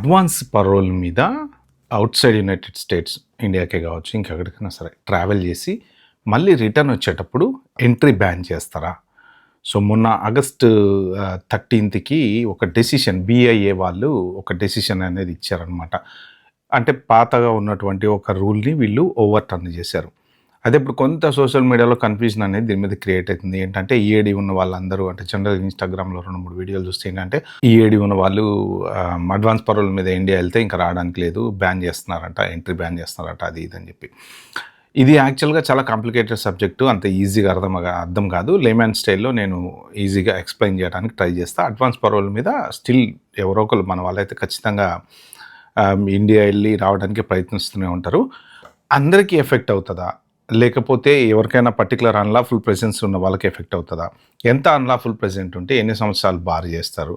Advance parole మీద out side United states ఇండియాకే కావచ్చు ఇంకెక్కడికైనా సరే ట్రావెల్ చేసి మళ్ళీ రిటర్న్ వచ్చేటప్పుడు ఎంట్రీ బ్యాన్ చేస్తారా? సో మొన్న ఆగస్టు 13కి ఒక డెసిషన్ BIA వాళ్ళు ఒక డెసిషన్ అనేది ఇచ్చారనమాట. అంటే పాతగా ఉన్నటువంటి ఒక రూల్ని వీళ్ళు ఓవర్‌టర్న్ చేశారు. అదే ఇప్పుడు కొంత సోషల్ మీడియాలో కన్ఫ్యూజన్ అనేది దీని మీద క్రియేట్ అవుతుంది. ఏంటంటే ఈఏడీ ఉన్న వాళ్ళందరూ అంటే జనరల్‌గా ఇన్‌స్టాగ్రామ్‌లో 2, 3 వీడియోలు చూస్తే ఏంటంటే ఈఏడీ ఉన్న వాళ్ళు అడ్వాన్స్ పరోల్ మీద ఇండియా వెళ్తే ఇంకా రావడానికి లేదు, బ్యాన్ చేస్తున్నారంట, ఎంట్రీ బ్యాన్ చేస్తున్నారంట, అది ఇది అని చెప్పి. ఇది యాక్చువల్గా చాలా కాంప్లికేటెడ్ సబ్జెక్టు, అంత ఈజీగా అర్థం కాదు. లేమ్యాన్ స్టైల్లో నేను ఈజీగా ఎక్స్ప్లెయిన్ చేయడానికి ట్రై చేస్తా. అడ్వాన్స్ పరోల్ మీద స్టిల్ ఎవరో ఒకరు మన వాళ్ళైతే ఖచ్చితంగా ఇండియా వెళ్ళి రావడానికి ప్రయత్నిస్తూనే ఉంటారు. అందరికీ ఎఫెక్ట్ అవుతుందా, లేకపోతే ఎవరికైనా పర్టికులర్ అన్లాఫుల్ ప్రెజెన్స్ ఉన్న వాళ్ళకి ఎఫెక్ట్ అవుతుందా, ఎంత అన్లాఫుల్ ప్రెజెంట్ ఉంటే ఎన్ని సంవత్సరాలు బార్ చేస్తారు,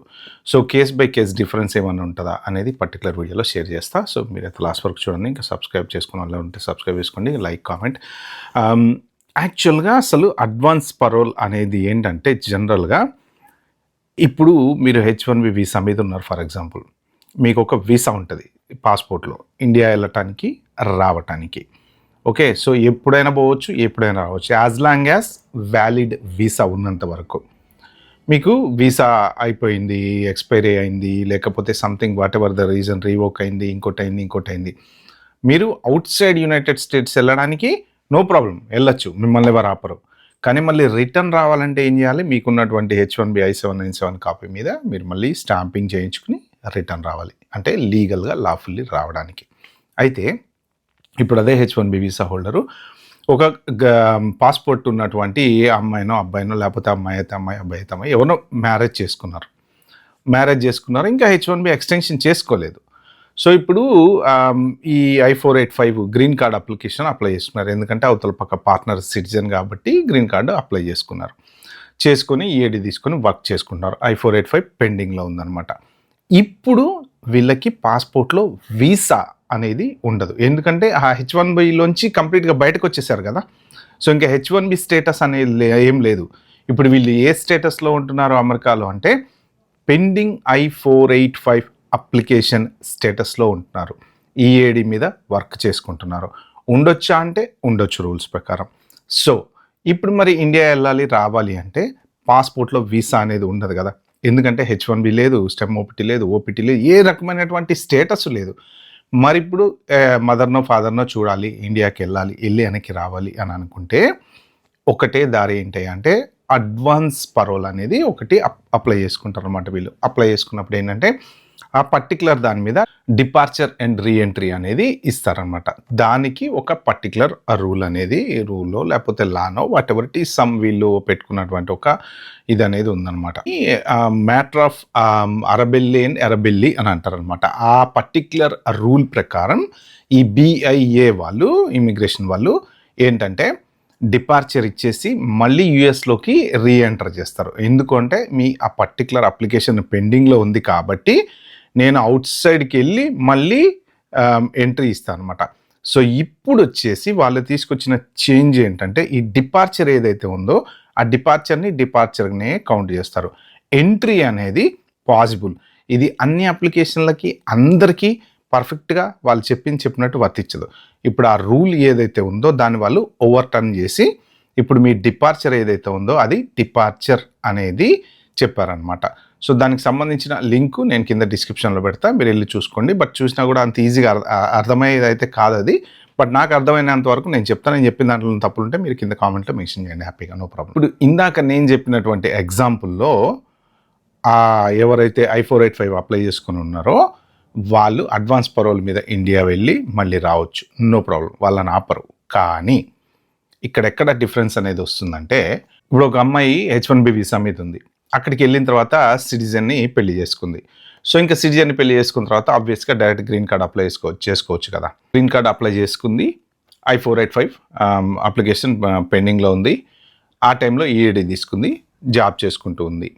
so case by case difference ఏమైనా ఉంటుందా అనేది పర్టికులర్ వీడియోలో షేర్ చేస్తా. సో మీరైతే లాస్ట్ వరకు చూడండి. ఇంకా సబ్స్క్రైబ్ చేసుకున్న వాళ్ళు ఉంటే సబ్స్క్రైబ్ చేసుకోండి, లైక్, కామెంట్. యాక్చువల్గా అసలు అడ్వాన్స్ పరోల్ అనేది ఏంటంటే జనరల్గా ఇప్పుడు మీరు H1B వీసా మీద ఉన్నారు. ఫర్ ఎగ్జాంపుల్ మీకు ఒక వీసా ఉంటుంది పాస్పోర్ట్లో ఇండియా వెళ్ళటానికి రావటానికి. ఓకే, సో ఎప్పుడైనా పోవచ్చు, ఎప్పుడైనా రావచ్చు, as long as valid visa ఉన్నంత వరకు. మీకు వీసా అయిపోయింది, ఎక్స్పైరీ అయింది, లేకపోతే something what ever the reason revoke అయింది, ఇంకోటి అయింది, మీరు అవుట్ సైడ్ యునైటెడ్ స్టేట్స్ వెళ్ళడానికి నో ప్రాబ్లం, వెళ్ళొచ్చు, మిమ్మల్ని ఎవరు ఆపరు. కానీ మళ్ళీ రిటర్న్ రావాలంటే ఏం చేయాలి? మీకున్నటువంటి H1B I-797 కాపీ మీద మీరు మళ్ళీ స్టాంపింగ్ చేయించుకుని రిటర్న్ రావాలి, అంటే లీగల్గా లాఫుల్లీ రావడానికి. అయితే ఇప్పుడు అదే H1B వీసా హోల్డరు ఒక పాస్పోర్ట్ ఉన్నటువంటి ఏ అమ్మాయినో అబ్బాయినో, లేకపోతే అమ్మాయి అయితే అమ్మాయి, అబ్బాయి అయితే అమ్మాయి, ఎవరినో మ్యారేజ్ చేసుకున్నారు, ఇంకా H1B ఎక్స్టెన్షన్ చేసుకోలేదు. సో ఇప్పుడు ఈ I-485 green card application apply చేసుకున్నారు. ఎందుకంటే అవతల పక్క పార్ట్నర్ సిటిజన్ కాబట్టి గ్రీన్ కార్డు అప్లై చేసుకొని EAD తీసుకొని వర్క్ చేసుకుంటున్నారు. I-485 పెండింగ్లో ఉందన్నమాట. ఇప్పుడు వీళ్ళకి పాస్పోర్ట్లో వీసా అనేది ఉండదు, ఎందుకంటే ఆ H1Bలోంచి కంప్లీట్గా బయటకు వచ్చేసారు కదా. సో ఇంకా H1B స్టేటస్ అనేది ఏం లేదు. ఇప్పుడు వీళ్ళు ఏ స్టేటస్లో ఉంటున్నారో అమెరికాలో అంటే పెండింగ్ I-485 అప్లికేషన్ స్టేటస్లో ఉంటున్నారు. EAD మీద వర్క్ చేసుకుంటున్నారు. ఉండొచ్చా అంటే ఉండొచ్చు రూల్స్ ప్రకారం. సో ఇప్పుడు మరి ఇండియా వెళ్ళాలి రావాలి అంటే పాస్పోర్ట్లో వీసా అనేది ఉండదు కదా, ఎందుకంటే H1B లేదు, స్టెమ్ OPT లేదు, OPT లేదు, ఏ రకమైనటువంటి స్టేటస్ లేదు. మరి ఇప్పుడు మదర్నో ఫాదర్నో చూడాలి, ఇండియాకి వెళ్ళి వెనక్కి రావాలి అని అనుకుంటే ఒకటే దారి ఏంటి అంటే అడ్వాన్స్ పరోల్ అనేది ఒకటి అప్లై చేసుకుంటారు అనమాట. వీళ్ళు అప్లై చేసుకున్నప్పుడు ఏంటంటే ఆ పర్టికులర్ దాని మీద డిపార్చర్ అండ్ రీఎంట్రీ అనేది ఇస్తారనమాట. దానికి ఒక పర్టికులర్ రూల్ అనేది రూల్లో లేకపోతే లానో whatever it is some వీళ్ళు పెట్టుకున్నటువంటి ఒక ఇది అనేది ఉందన్నమాట. ఈ matter of Arabelli and Errabelli అని అంటారనమాట. ఆ పర్టికులర్ రూల్ ప్రకారం ఈ BIA వాళ్ళు, ఇమిగ్రేషన్ వాళ్ళు ఏంటంటే డిపార్చర్ ఇచ్చేసి మళ్ళీ యూఎస్లోకి రీఎంటర్ చేస్తారు. ఎందుకంటే మీ ఆ పర్టికులర్ అప్లికేషన్ పెండింగ్లో ఉంది కాబట్టి నేను అవుట్ సైడ్కి వెళ్ళి మళ్ళీ ఎంట్రీ ఇస్తాను అనమాట. సో ఇప్పుడు వచ్చేసి వాళ్ళు తీసుకొచ్చిన చేంజ్ ఏంటంటే ఈ డిపార్చర్ ఏదైతే ఉందో ఆ డిపార్చర్నే కౌంట్ చేస్తారు. ఎంట్రీ అనేది పాసిబుల్. ఇది అన్ని అప్లికేషన్లకి అందరికీ పర్ఫెక్ట్గా వాళ్ళు చెప్పినట్టు వర్తించదు. ఇప్పుడు ఆ రూల్ ఏదైతే ఉందో దాన్ని వాళ్ళు ఓవర్టర్న్ చేసి ఇప్పుడు మీ డిపార్చర్ ఏదైతే ఉందో అది డిపార్చర్ అనేది చెప్పారనమాట. సో దానికి సంబంధించిన లింకు నేను కింద డిస్క్రిప్షన్లో పెడతా, మీరు వెళ్ళి చూసుకోండి. బట్ చూసినా కూడా అంత ఈజీగా అర్థమయ్యేది అయితే కాదు అది. బట్ నాకు అర్థమైనంత వరకు నేను చెప్తాను. నేను చెప్పిన దాంట్లో తప్పులు ఉంటే మీరు కింద కామెంట్లో మెన్షన్ చేయండి, హ్యాపీగా, నో ప్రాబ్లం. ఇప్పుడు ఇందాక నేను చెప్పినటువంటి ఎగ్జాంపుల్లో ఎవరైతే I-485 అప్లై చేసుకుని ఉన్నారో వాళ్ళు అడ్వాన్స్ పరోల్ మీద ఇండియా వెళ్ళి మళ్ళీ రావచ్చు, నో ప్రాబ్లం, వాళ్ళని ఆపరు. కానీ ఇక్కడెక్కడ డిఫరెన్స్ అనేది వస్తుందంటే ఇప్పుడు ఒక అమ్మాయి H1B వీసా మీద ఉంది, అక్కడికి వెళ్ళిన తర్వాత సిటిజన్ని పెళ్లి చేసుకుంది. సో ఇంకా సిటిజన్ని పెళ్లి చేసుకున్న తర్వాత ఆబ్వియస్గా డైరెక్ట్ గ్రీన్ కార్డ్ అప్లై చేసుకోవచ్చు కదా. గ్రీన్ కార్డ్ అప్లై చేసుకుంది, I-485 అప్లికేషన్ పెండింగ్లో ఉంది, ఆ టైంలో EAD తీసుకుంది, జాబ్ చేసుకుంటూ ఉంది.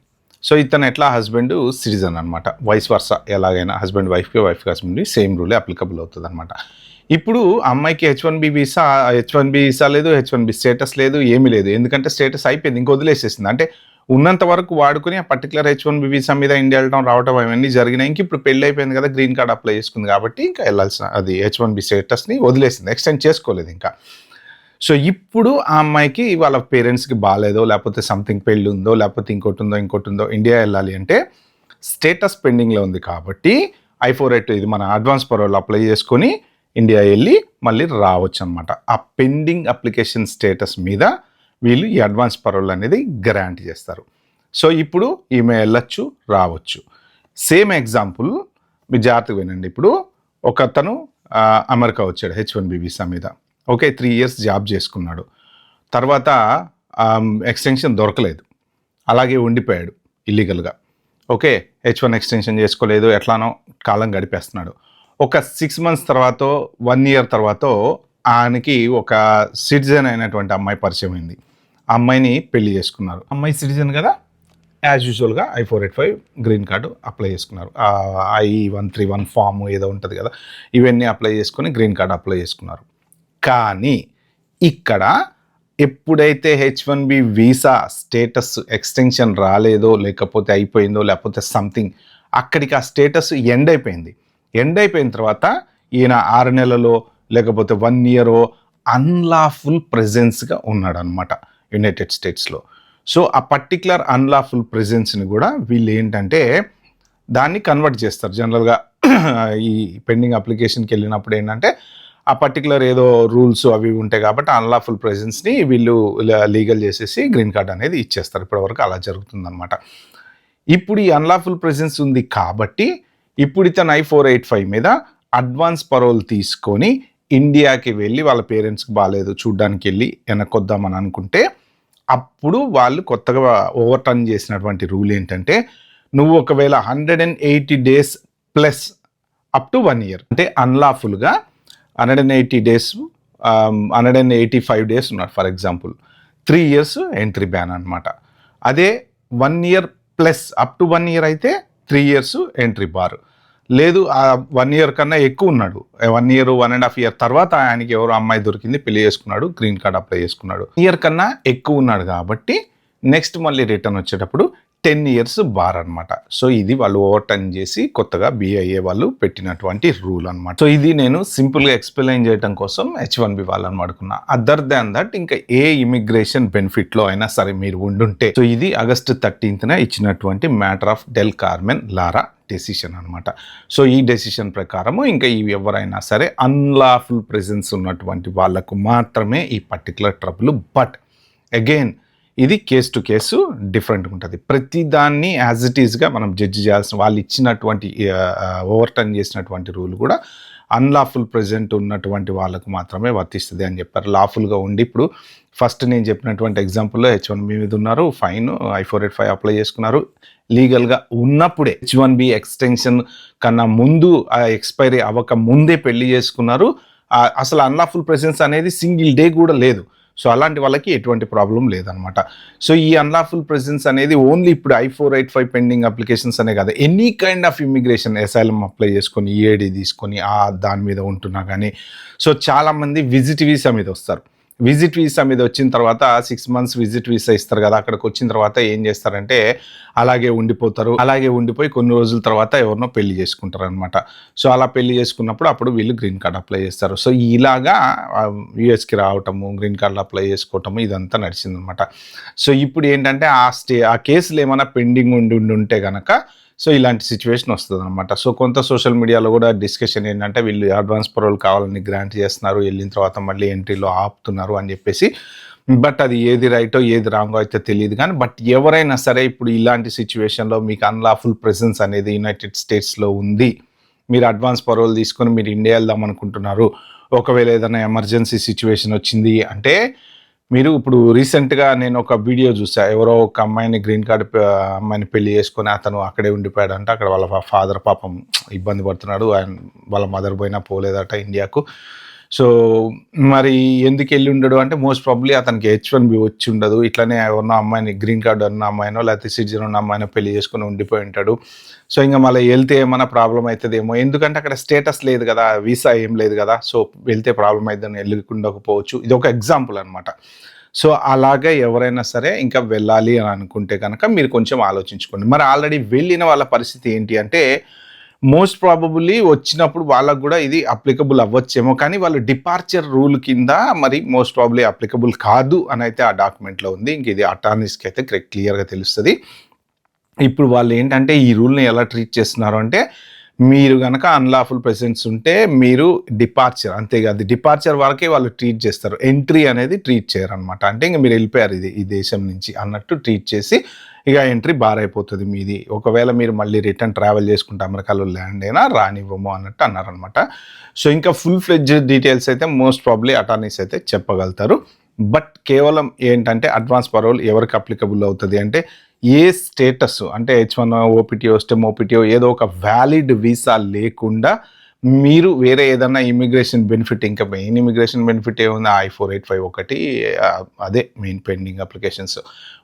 సో ఇతను ఎట్లా హస్బెండ్ సిటిజన్ అనమాట, వైస్ వర్స, ఎలాగైనా హస్బెండ్ వైఫ్కి, వైఫ్కి హస్బెండ్కి సేమ్ రూలే అప్లికబుల్ అవుతుంది అనమాట. ఇప్పుడు అమ్మాయికి H1B వీసా లేదు, H1B స్టేటస్ లేదు, ఏమీ లేదు, ఎందుకంటే స్టేటస్ అయిపోయింది, ఇంక వదిలేసేసింది. అంటే ఉన్నంత వరకు వాడుకొని ఆ పర్టికులర్ H1B వీసా మీద ఇండియా రావటం అవన్నీ జరిగినాయి. ఇంక ఇప్పుడు పెళ్లి అయిపోయింది కదా, గ్రీన్ కార్డ్ అప్లై చేసుకుంది కాబట్టి ఇంకా వెళ్ళాల్సిన అది H1B స్టేటస్ని వదిలేసింది, ఎక్స్టెండ్ చేసుకోలేదు ఇంకా. సో ఇప్పుడు ఆ అమ్మాయికి వాళ్ళ పేరెంట్స్కి బాగాలేదో, లేకపోతే సంథింగ్ పెళ్ళి ఉందో, లేకపోతే ఇంకోటి ఉందో ఇండియా వెళ్ళాలి అంటే స్టేటస్ పెండింగ్లో ఉంది కాబట్టి I-482 ఇది మన అడ్వాన్స్ పరోల్ అప్లై చేసుకొని ఇండియా వెళ్ళి మళ్ళీ రావచ్చు అనమాట. ఆ పెండింగ్ అప్లికేషన్ స్టేటస్ మీద వీళ్ళు ఈ అడ్వాన్స్ పరోల్ అనేది గ్రాంట్ చేస్తారు. సో ఇప్పుడు ఈమె వెళ్ళొచ్చు, రావచ్చు. సేమ్ ఎగ్జాంపుల్ మీరు జాగ్రత్తగా వినండి. ఇప్పుడు ఒక అతను అమెరికా వచ్చాడు H1B వీసా మీద. ఓకే, 3 years జాబ్ చేసుకున్నాడు. తర్వాత ఎక్స్టెన్షన్ దొరకలేదు, అలాగే ఉండిపోయాడు ఇల్లీగల్గా. ఓకే, H1 ఎక్స్టెన్షన్ చేసుకోలేదు, ఎట్లానో కాలం గడిపేస్తున్నాడు. ఒక 6 months తర్వాత 1 year తర్వాత ఆయనకి ఒక సిటిజన్ అయినటువంటి అమ్మాయి పరిచయం అయింది. ఆ అమ్మాయిని పెళ్లి చేసుకున్నారు. అమ్మాయి సిటిజన్ కదా, యాజ్ యూజువల్గా I-485 గ్రీన్ కార్డు అప్లై చేసుకున్నారు. I-131 ఫామ్ ఏదో ఉంటుంది కదా, ఇవన్నీ అప్లై చేసుకొని గ్రీన్ కార్డు అప్లై చేసుకున్నారు. కానీ ఇక్కడ ఎప్పుడైతే H1B వీసా స్టేటస్ ఎక్స్టెన్షన్ రాలేదో, లేకపోతే అయిపోయిందో, లేకపోతే సంథింగ్ అక్కడికి ఆ స్టేటస్ ఎండ్ అయిపోయింది. ఎండ్ అయిపోయిన తర్వాత ఈయన 6 నెలలో లేకపోతే 1 year అన్లాఫుల్ ప్రెజెన్స్గా ఉన్నాడు అనమాట యునైటెడ్ స్టేట్స్లో. సో ఆ పర్టిక్యులర్ అన్లాఫుల్ ప్రెజెన్స్ని కూడా వీళ్ళు ఏంటంటే దాన్ని కన్వర్ట్ చేస్తారు. జనరల్గా ఈ పెండింగ్ అప్లికేషన్కి వెళ్ళినప్పుడు ఏంటంటే ఆ పర్టికులర్ ఏదో రూల్స్ అవి ఉంటాయి కాబట్టి అన్లాఫుల్ ప్రెజెన్స్ని వీళ్ళు లీగల్ చేసేసి గ్రీన్ కార్డ్ అనేది ఇచ్చేస్తారు. ఇప్పటివరకు అలా జరుగుతుందన్నమాట. ఇప్పుడు ఈ అన్లాఫుల్ ప్రెజెన్స్ ఉంది కాబట్టి ఇప్పుడు ఇతను I-485 మీద అడ్వాన్స్ పరోల్ తీసుకొని ఇండియాకి వెళ్ళి వాళ్ళ పేరెంట్స్కి బాగాలేదు చూడ్డానికి వెళ్ళి వెనకొద్దామని అనుకుంటే అప్పుడు వాళ్ళు కొత్తగా ఓవర్టర్న్ చేసినటువంటి రూల్ ఏంటంటే నువ్వు ఒకవేళ 180 days plus up to 1 year అంటే అన్లాఫుల్గా 180 days 185 days ఉన్నారు for example, 3 years entry ban అనమాట. అదే 1 year plus up to 1 year అయితే 3 years ఎంట్రీ బార్. లేదు ఆ 1 year కన్నా ఎక్కువ ఉన్నాడు, 1 year 1.5 year తర్వాత ఆయనకి ఎవరో అమ్మాయి దొరికింది, పెళ్లి చేసుకున్నాడు, గ్రీన్ కార్డ్ అప్లై చేసుకున్నాడు. ఇయర్ కన్నా ఎక్కువ ఉన్నాడు కాబట్టి నెక్స్ట్ మళ్ళీ రిటర్న్ వచ్చేటప్పుడు 10 years బార్ అనమాట. సో ఇది వాళ్ళు ఓవర్టర్న్ చేసి కొత్తగా BIA వాళ్ళు పెట్టినటువంటి రూల్ అనమాట. సో ఇది నేను సింపుల్గా ఎక్స్ప్లెయిన్ చేయడం కోసం H1B వాళ్ళని వాడుకున్నా. అదర్ దాన్ దట్ ఇంకా ఏ ఇమిగ్రేషన్ బెనిఫిట్లో అయినా సరే మీరు ఉండుంటే, సో ఇది August 13th ఇచ్చినటువంటి matter of Del Carmen Lara decision అనమాట. సో ఈ డెసిషన్ ప్రకారము ఇంకా ఇవి ఎవరైనా సరే అన్లాఫుల్ ప్రెజెన్స్ ఉన్నటువంటి వాళ్ళకు మాత్రమే ఈ పర్టికులర్ ట్రబుల్. బట్ అగైన్ ఇది కేసు టు కేసు డిఫరెంట్గా ఉంటుంది. ప్రతిదాన్ని యాజ్ ఇట్ ఈస్గా మనం జడ్జి చేయాల్సిన, వాళ్ళు ఇచ్చినటువంటి ఓవర్టర్న్ చేసినటువంటి రూల్ కూడా అన్లాఫుల్ ప్రెజెంట్ ఉన్నటువంటి వాళ్ళకు మాత్రమే వర్తిస్తుంది అని చెప్పారు. లాఫుల్గా ఉండి ఇప్పుడు ఫస్ట్ నేను చెప్పినటువంటి ఎగ్జాంపుల్లో H1B మీద ఉన్నారు, ఫైన్ I-485 అప్లై చేసుకున్నారు, లీగల్గా ఉన్నప్పుడే H1B ఎక్స్టెన్షన్ కన్నా ముందు ఆ ఎక్స్పైరీ అవ్వక ముందే పెళ్లి చేసుకున్నారు. అసలు అన్లాఫుల్ ప్రెజెన్స్ అనేది సింగిల్ డే కూడా లేదు. సో అలాంటి వాళ్ళకి ఎటువంటి ప్రాబ్లం లేదనమాట. సో ఈ అన్లాఫుల్ ప్రెజెన్స్ అనేది ఓన్లీ ఇప్పుడు I-485 పెండింగ్ అప్లికేషన్స్ అనే కాదు, any kind of immigration, asylum apply చేసుకొని EAD తీసుకొని దాని మీద ఉంటున్నా కానీ. సో చాలామంది విజిట్ వీసా మీద వస్తారు. విజిట్ వీసా మీద వచ్చిన తర్వాత 6 months విజిట్ వీసా ఇస్తారు కదా, అక్కడికి వచ్చిన తర్వాత ఏం చేస్తారంటే అలాగే ఉండిపోతారు. అలాగే ఉండిపోయి కొన్ని రోజుల తర్వాత ఎవరినో పెళ్లి చేసుకుంటారు అనమాట. సో అలా పెళ్లి చేసుకున్నప్పుడు అప్పుడు వీళ్ళు గ్రీన్ కార్డ్ అప్లై చేస్తారు. సో ఇలాగా యూఎస్కి రావటము, గ్రీన్ కార్డులు అప్లై చేసుకోవటము ఇదంతా నడిచిందనమాట. సో ఇప్పుడు ఏంటంటే ఆ కేసులు ఏమైనా పెండింగ్ ఉంటే కనుక సో ఇలాంటి సిచ్యువేషన్ వస్తుంది అనమాట. సో కొంత సోషల్ మీడియాలో కూడా డిస్కషన్ ఏంటంటే వీళ్ళు అడ్వాన్స్ పరోల్ కావాలని గ్రాంట్ చేస్తున్నారు, వెళ్ళిన తర్వాత మళ్ళీ ఎంట్రీలో ఆపుతున్నారు అని చెప్పేసి. బట్ అది ఏది రైటో ఏది రాంగో అయితే తెలియదు కానీ, బట్ ఎవరైనా సరే ఇప్పుడు ఇలాంటి సిచ్యువేషన్లో మీకు అన్లాఫుల్ ప్రెజెన్స్ అనేది యునైటెడ్ స్టేట్స్లో ఉంది, మీరు అడ్వాన్స్ పరోల్ తీసుకొని మీరు ఇండియా వెళ్దాం అనుకుంటున్నారు, ఒకవేళ ఏదైనా ఎమర్జెన్సీ సిచ్యువేషన్ వచ్చింది అంటే మీరు ఇప్పుడు రీసెంట్గా నేను ఒక వీడియో చూసా, ఎవరో ఒక అమ్మాయిని గ్రీన్ కార్డ్ అమ్మాయిని పెళ్లి చేసుకొని అతను అక్కడే ఉండిపోయాడంట. అక్కడ వాళ్ళ ఫాదర్ పాపం ఇబ్బంది పడుతున్నాడు, వాళ్ళ మదర్ పోయినా పోలేదట ఇండియాకు. సో మరి ఎందుకు వెళ్ళి ఉండడు అంటే మోస్ట్ ప్రాబ్లీ అతనికి H1B వచ్చి ఉండదు, ఇట్లనే ఎవరినో అమ్మాయిని గ్రీన్ కార్డ్ ఉన్న అమ్మాయినో లేకపోతే సిటిజన్ ఉన్న అమ్మాయినో పెళ్లి చేసుకొని ఉండిపోయి ఉంటాడు. సో ఇంకా మళ్ళీ వెళ్తే ఏమైనా ప్రాబ్లం అవుతుందేమో, ఎందుకంటే అక్కడ స్టేటస్ లేదు కదా, వీసా ఏం లేదు కదా, సో వెళ్తే ప్రాబ్లం అవుతుందని వెళ్ళకుండకపోవచ్చు. ఇది ఒక ఎగ్జాంపుల్ అనమాట. సో, అలాగా ఎవరైనా సరే ఇంకా వెళ్ళాలి అని అనుకుంటే గనక మీరు కొంచెం ఆలోచించుకోండి. మరి ఆల్రెడీ వెళ్ళిన వాళ్ళ పరిస్థితి ఏంటి అంటే, మోస్ట్ ప్రాబబుల్లీ వచ్చినప్పుడు వాళ్ళకి గూడా ఇది అప్లికబుల్ అవ్వచ్చేమో, కానీ వాళ్ళు డిపార్చర్ రూల్ కింద మరి మోస్ట్ ప్రాబబ్లీ అప్లికబుల్ కాదు అనైతే ఆ డాక్యుమెంట్‌లో ఉంది. ఇంక ఇది అటార్నీస్‌కి అయితే క్లియర్‌గా తెలుస్తది. ఇప్పుడు వాళ్ళేంటంటే ఈ రూల్‌ని ఎలా ట్రీట్ చేస్తున్నారు అంటే, మీరు గనక అన్‌లాఫుల్ ప్రెజెన్స్ ఉంటే మీరు డిపార్చర్ అంతే అది డిపార్చర్ వరకే వాళ్ళు ట్రీట్ చేస్తారు. ఎంట్రీ అనేది ట్రీట్ చేయరనమాట. అంటే ఇంక మీరు ఎళ్ళిపోయారు ఈ దేశం నుంచి అన్నట్టు ట్రీట్ చేసి ఇక ఎంట్రీ బారైపోతది మీది. ఒకవేళ మీరు మళ్ళీ రిటర్న్ ట్రావెల్ చేసుకుంటే అమెరికాలో ల్యాండ్ అయినా రానివ్వము అన్నట్టు అన్నారనమాట. సో, ఇంకా ఫుల్ ఫ్లెడ్జ్డ్ డీటెయిల్స్ అయితే మోస్ట్ ప్రాబబ్లీ అటార్నీస్ అయితే చెప్పగలుగుతారు. బట్ కేవలం ఏంటంటే అడ్వాన్స్ పరోల్ ఎవరికి అప్లికబుల్ అవుతది అంటే ఏ స్టేటస్ అంటే H1 ఓపీటీఓ, స్టెమ్ ఓపీటీఓ ఏదో ఒక వ్యాలిడ్ వీసా లేకుండా మీరు వేరే ఏదన్నా ఇమిగ్రేషన్ బెనిఫిట్ ఇంకా మెయిన్ ఇమిగ్రేషన్ బెనిఫిట్ ఏముంది I-485 ఒకటి అదే మెయిన్ పెండింగ్ అప్లికేషన్స్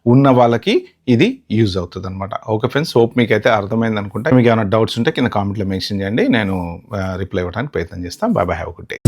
ఉన్న వాళ్ళకి ఇది యూజ్ అవుతుందన్నమాట. ఓకే ఫ్రెండ్స్, హోప్ మీకైతే అర్థమైంది అనుకుంటా. మీకు ఏమైనా డౌట్స్ ఉంటే కింద కామెంట్లో మెన్షన్ చేయండి. నేను రిప్లై ఇవ్వడానికి ప్రయత్నం చేస్తాను. By by, have a good day.